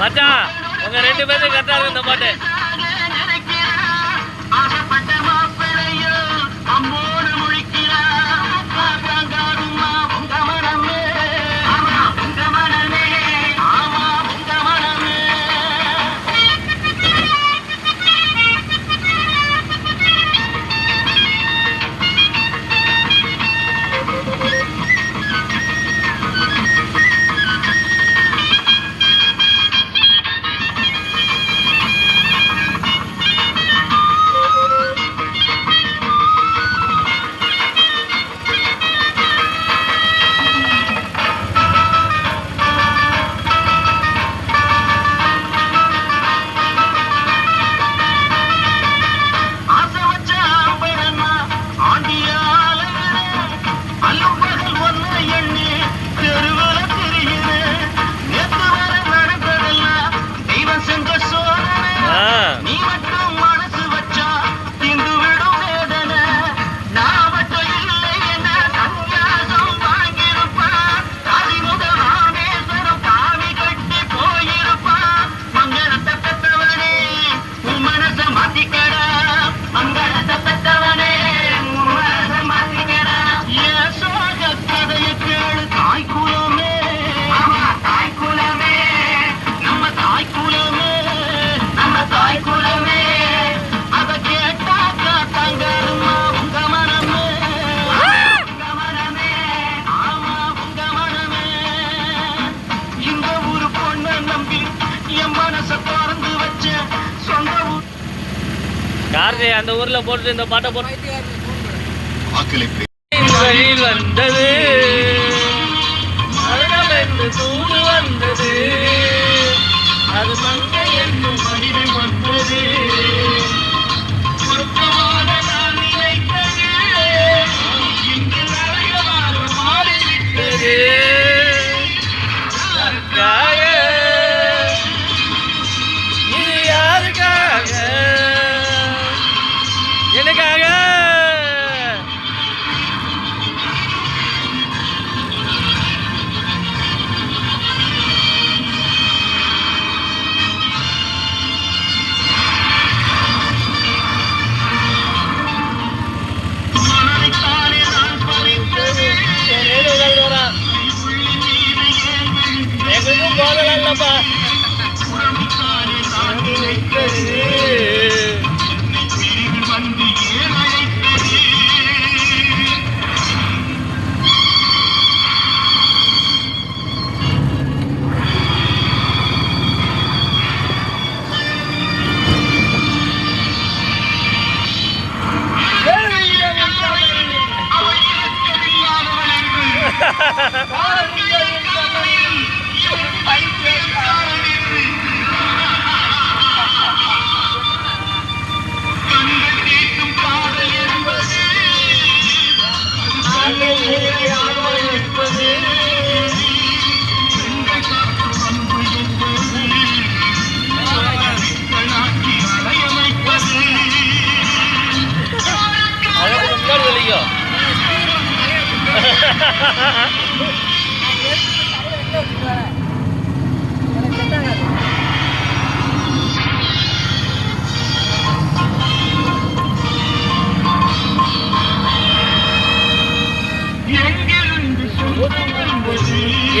மச்சான் உங்க 2 பேரும் கரெக்டா இருக்கு இந்த பாட்டு. கார்ஜி அந்த ஊர்ல போட்டு இந்த பாட்டை போட்டு வந்தது தூது வந்தது அது மங்கை என்னும் மனிதன் வந்தது மாறிவிட்டது எனக்காக எங்களுக்கும் போதலாம் இல்லப்பா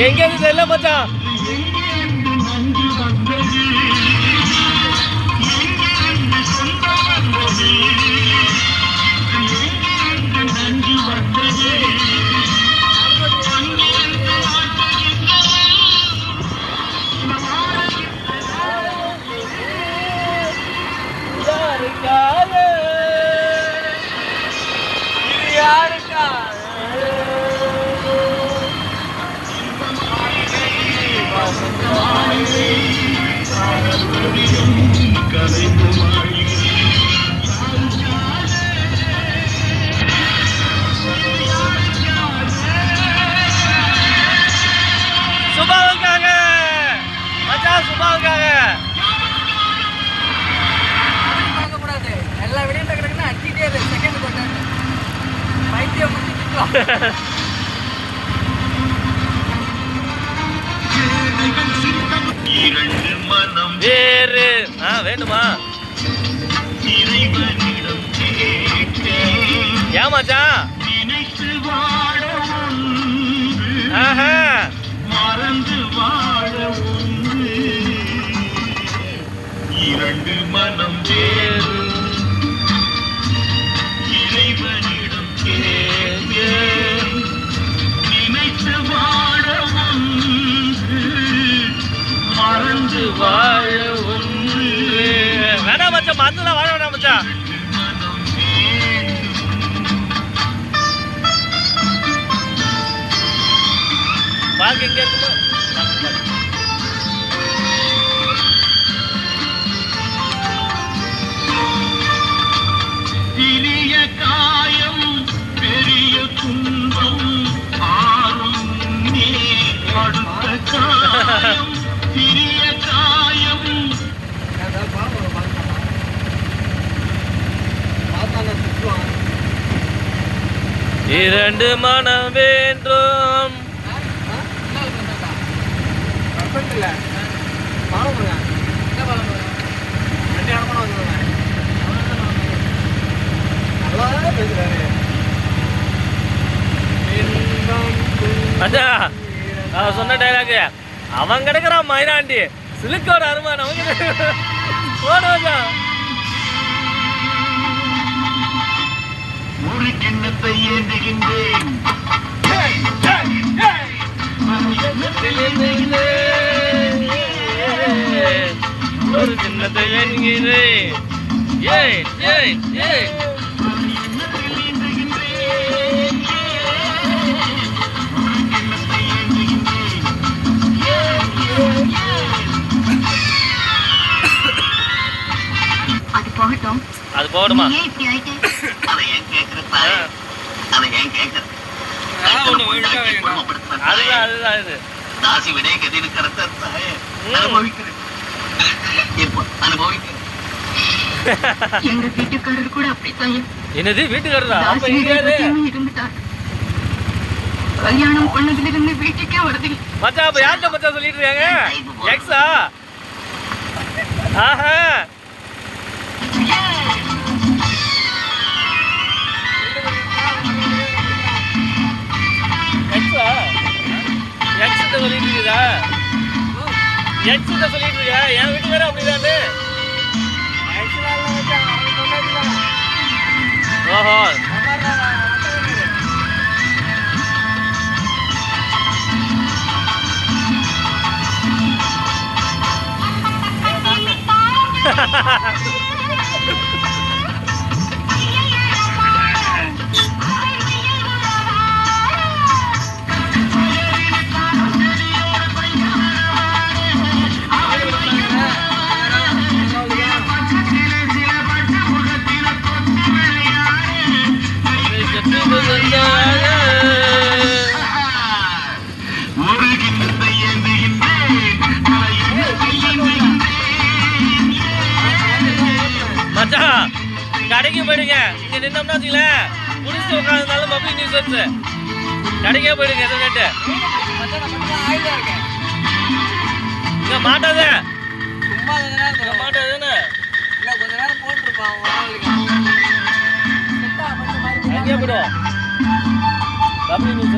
எங்க இருந்து தெரியல மச்சான் சுபாவுக்காக மச்சான் சுபாவுக்காக பார்க்க கூடாது. எல்லா விடையும் டக்குன்னு அடிச்சிட்டே இருக்கு. செகண்ட் போட்டேன் பைத்தியம் முடிச்சுட்டு வேறு வேணுமா? ஏமாச்சா மறந்து வாழ ஒன்று, இரண்டு மனம் வேறு இறைவனிடம் கேட்க, நினைத்து வாழ ஒன்று, மறந்து வாழ ஒன்று. வேணாம் மச்சான், மறந்துலாம் வாழ வேணாம் மச்சான். பாக்கு எங்க இருக்குமோ சிறிய காயம் பெரிய துன்பம் ஆறும் நீ அடுத்த காயம் சிறிய காயம். இரண்டு மனம் வேண்டும். சொன்ன டைலாக் அவன் கிடக்குறான் மைனாண்டி சிலுக்கோட அருமான் அவன் போடுவாங்க. ஒரு கிண்ணத்தை ஏந்துகின்றேன், ஒரு சின்னத்தை ஏந்துகிறேன். அது போடுமா? அதுதான் இது தாசி விட கதிர் கருத்த அனுபவிக்கிறேன். எங்க வீட்டுக்காரர் கூட அப்படித்தான். என்னது வீட்டுக்காரரா? கல்யாணம் பண்ணதுல இருந்து வீட்டுக்கே வருது மச்சான். அப்ப யார்கிட்ட மச்சான் சொல்லிட்டு இருக்காங்க? எக்ஸா? ஆஹா எக்ஸா? எக்ஸிட்ட சொல்லிட்டு இருக்கா? எக்ஸிட்ட சொல்லிட்டு இருக்கா? என் வீட்டுக்காரர் அப்படிதானே? ஓஹோ மச்சான் கடைக்கு போயிடுங்க. இங்க நின்னோம்னா வச்சுங்களேன் குடிச்சு உட்காந்துருந்தாலும் பப்ளிக் நியூஸ் வந்து கடைக்கே போயிடுங்க. எதுனேட்டு இங்க மாட்டாத மாட்டாதுன்னு எங்கே போயிடும் பப்ளிக் நியூஸ்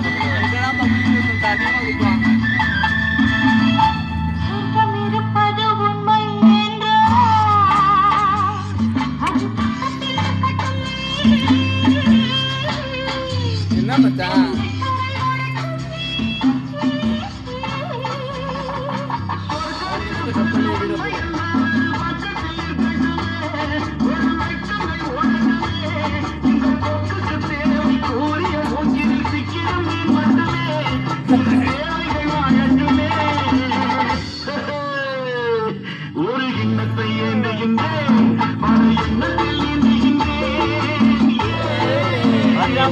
என்ன மச்சான்?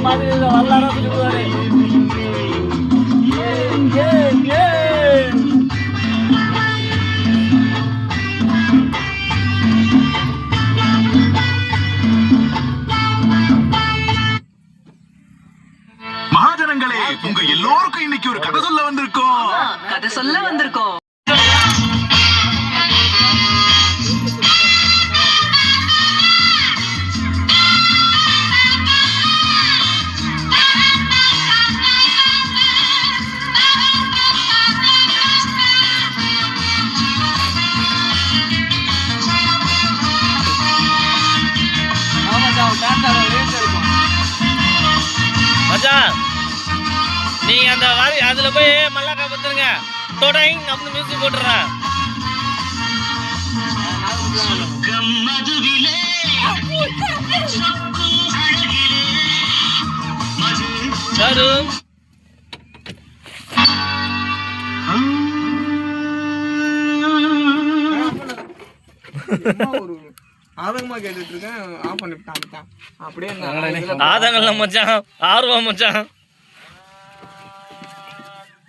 மாதிரி வல்லாரா சொல்லுவாரு. மகாஜனங்களே, உங்க எல்லோருக்கும் இன்னைக்கு ஒரு கதை சொல்ல வந்திருக்கோம். நீங்க அந்த வாரி அதுல போய் மல்லாக்கா பத்துருங்க தொடைங் அப்படின்னு மியூசிக் போட்டுறேன். ஒரு ஆதங்கமா கேட்டுட்டு இருக்கேன். ஆஃப் பண்ணிவிட்டான். அப்படியே ஆதங்கல்ல மச்சான், ஆர்வம் மச்சான்.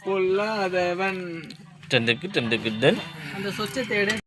பொல்லாதவன் டெண்டுக்கு டெண்டுக்கு தென் அந்த சொச்சை தேடு.